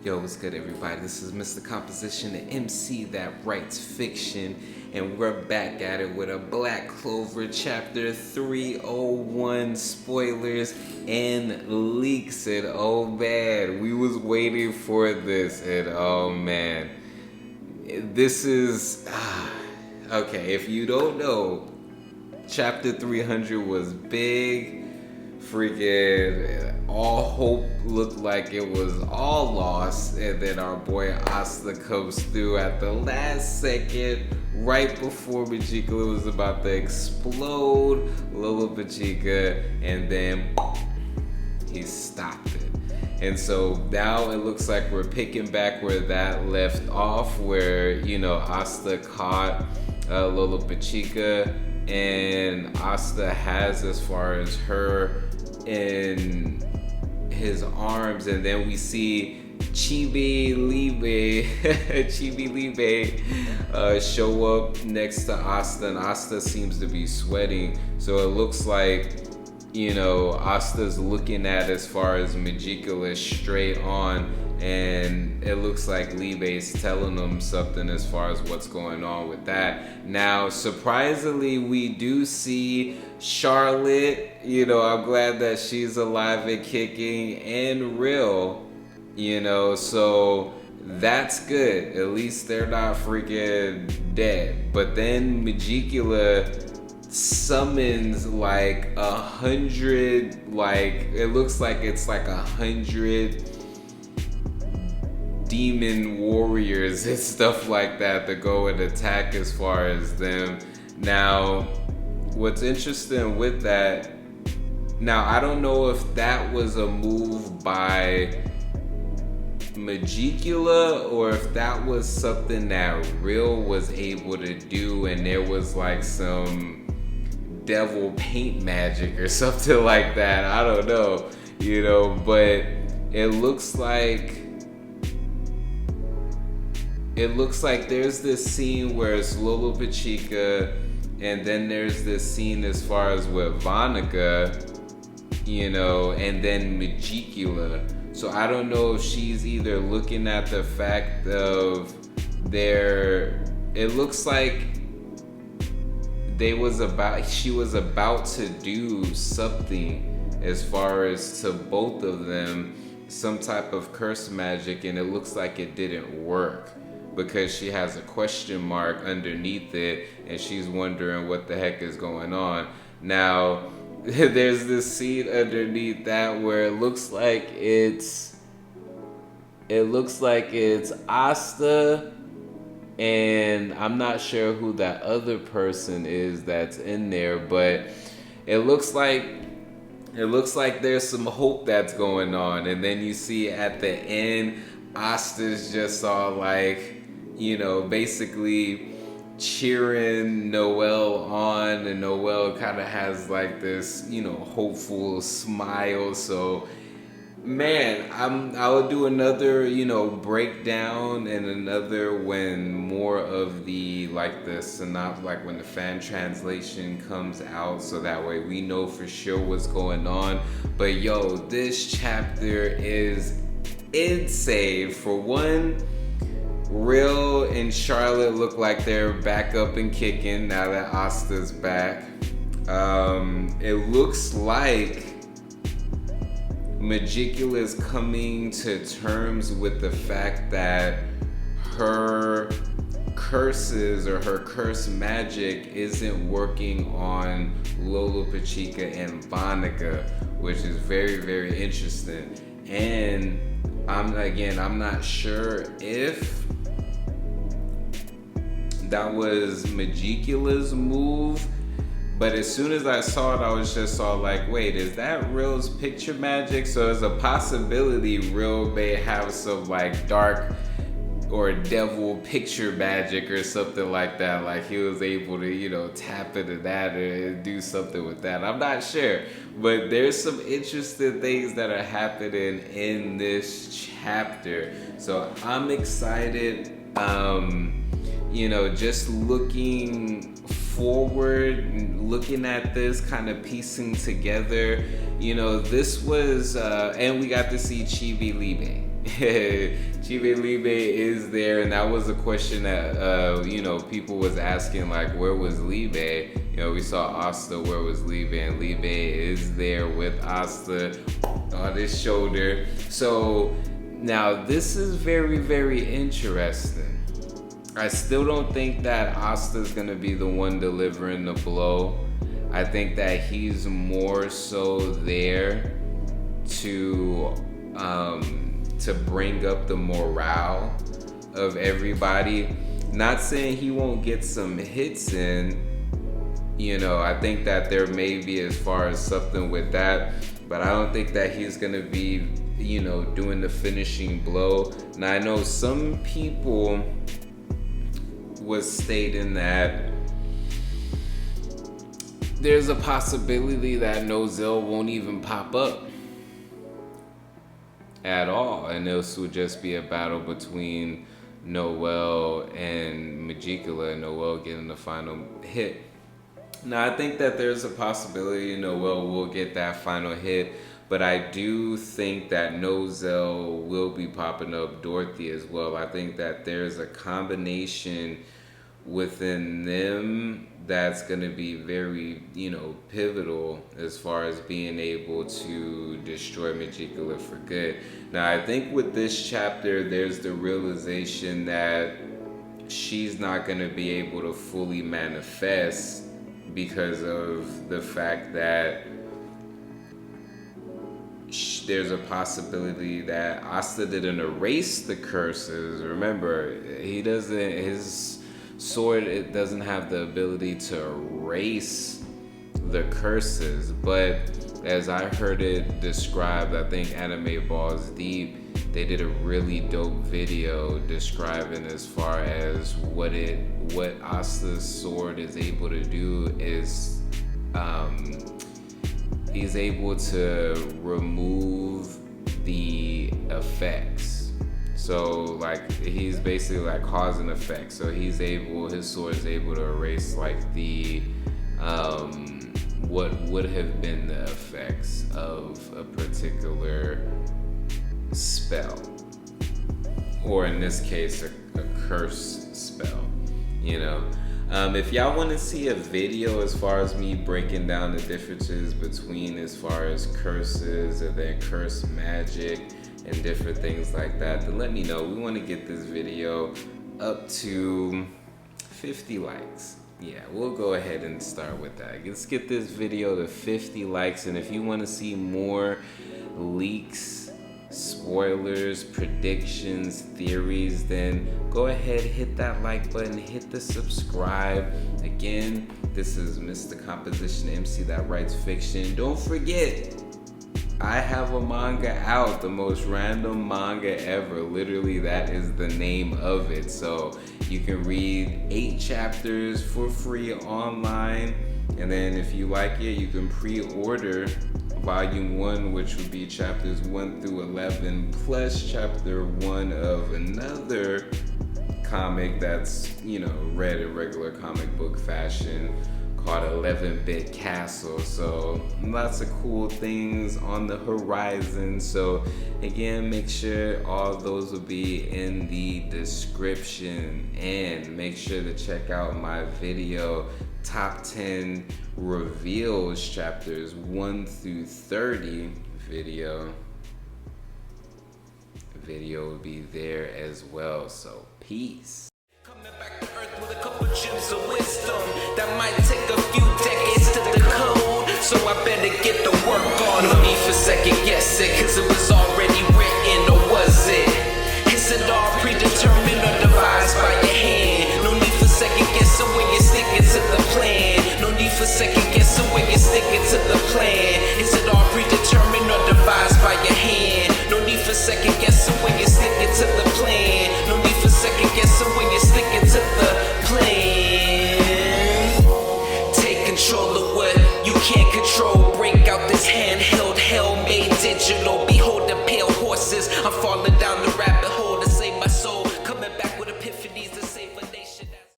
Yo, what's good, everybody? This is Mr. Composition, the MC that writes fiction, and we're back at it with a Black Clover chapter 301 spoilers and leaks. And oh man, we was waiting for this, and oh man, this is okay. If you don't know, chapter 300 was big. Freaking all hope looked like it was all lost, and then our boy Asta comes through at the last second, right before Megicula was about to explode Lolo Pachika, and then he stopped it. And so now it looks like we're picking back where that left off, where, you know, Asta caught Lolo Pachika, and Asta has as far as her in his arms, and then we see Chibi Libe show up next to Asta, and Asta seems to be sweating, so it looks like, you know, Asta's looking at as far as Megicula straight on, and it looks like Libe's telling them something as far as what's going on with that. Now, surprisingly, we do see Charlotte. You know, I'm glad that she's alive and kicking, and Rill, you know, so that's good. At least they're not freaking dead. But then Megicula summons like 100, like, it looks like it's like 100 demon warriors and stuff like that to go and attack as far as them. Now, what's interesting with that, now I don't know if that was a move by Megicula or if that was something that Rill was able to do, and there was like some devil paint magic or something like that. I don't know, you know, but it looks like there's this scene where it's Lolo Pachika, and then there's this scene as far as with Vanica, you know, and then Megicula. So I don't know if she's either looking at the fact of it looks like she was about to do something as far as to both of them, some type of curse magic, and it looks like it didn't work, because she has a question mark underneath it, and she's wondering what the heck is going on. Now, there's this scene underneath that where it looks like it's Asta, and I'm not sure who that other person is that's in there, but it looks like there's some hope that's going on. And then you see at the end, Asta's just all like, you know, basically cheering Noelle on, and Noelle kind of has like this, you know, hopeful smile. So man, I'll do another, you know, breakdown, and another when more of the like the synopsis, like when the fan translation comes out, so that way we know for sure what's going on. But yo, this chapter is insane. For one, Rill and Charlotte look like they're back up and kicking now that Asta's back. It looks like Megicula is coming to terms with the fact that her curses or her curse magic isn't working on Lolo Pachika and Vanica, which is very, very interesting. And I'm not sure if that was Megicula's move, but as soon as I saw it, I was just all like, wait, is that Rill's picture magic? So there's a possibility Rill may have some like dark or devil picture magic or something like that. Like he was able to, you know, tap into that and do something with that. I'm not sure, but there's some interesting things that are happening in this chapter. So I'm excited. You know, just looking forward, looking at this, kind of piecing together, you know, this was, and we got to see Chibi Libe. Chibi Libe is there, and that was a question that, you know, people was asking, like, where was Libe? You know, we saw Asta, where was Libe? And Libe is there with Asta on his shoulder. So now this is very, very interesting. I still don't think that Asta's gonna be the one delivering the blow. I think that he's more so there to bring up the morale of everybody. Not saying he won't get some hits in, you know, I think that there may be as far as something with that, but I don't think that he's gonna be, you know, doing the finishing blow. Now I know some people was stating that there's a possibility that Nozel won't even pop up at all, and this would just be a battle between Noel and Megicula, and Noel getting the final hit. Now I think that there's a possibility Noel will get that final hit, but I do think that Nozel will be popping up Dorothy as well. I think that there's a combination within them that's going to be very, you know, pivotal as far as being able to destroy Megicula for good. Now I think with this chapter there's the realization that she's not going to be able to fully manifest because of the fact that there's a possibility that Asta didn't erase the curses. Remember, his sword, it doesn't have the ability to erase the curses, but as I heard it described, I think Anime Balls Deep, they did a really dope video describing as far as what Asta's sword is able to do is he's able to remove the effects. So like he's basically like cause and effect. So his sword is able to erase like the what would have been the effects of a particular spell, or in this case a curse spell, you know. If y'all want to see a video as far as me breaking down the differences between as far as curses and then curse magic and different things like that, then let me know. We want to get this video up to 50 likes. Yeah, we'll go ahead and start with that. Let's get this video to 50 likes, and if you want to see more leaks, spoilers, predictions, theories, then go ahead, hit that like button, hit the subscribe. Again, this is Mr. Composition MC that writes fiction. Don't forget, I have a manga out, the most random manga ever. Literally, that is the name of it. So you can read 8 chapters for free online, and then if you like it, you can pre-order volume 1, which would be chapters 1 through 11, plus chapter 1 of another comic that's, you know, read in regular comic book fashion, called 11-Bit Castle. So lots of cool things on the horizon. So again, make sure all those will be in the description, and make sure to check out my video top 10 reveals chapters 1 through 30 video will be there as well. So peace. Coming back to earth with a couple gems of wisdom that might take a few decades to decode, so I better get the work on. No need for second guessing, 'cause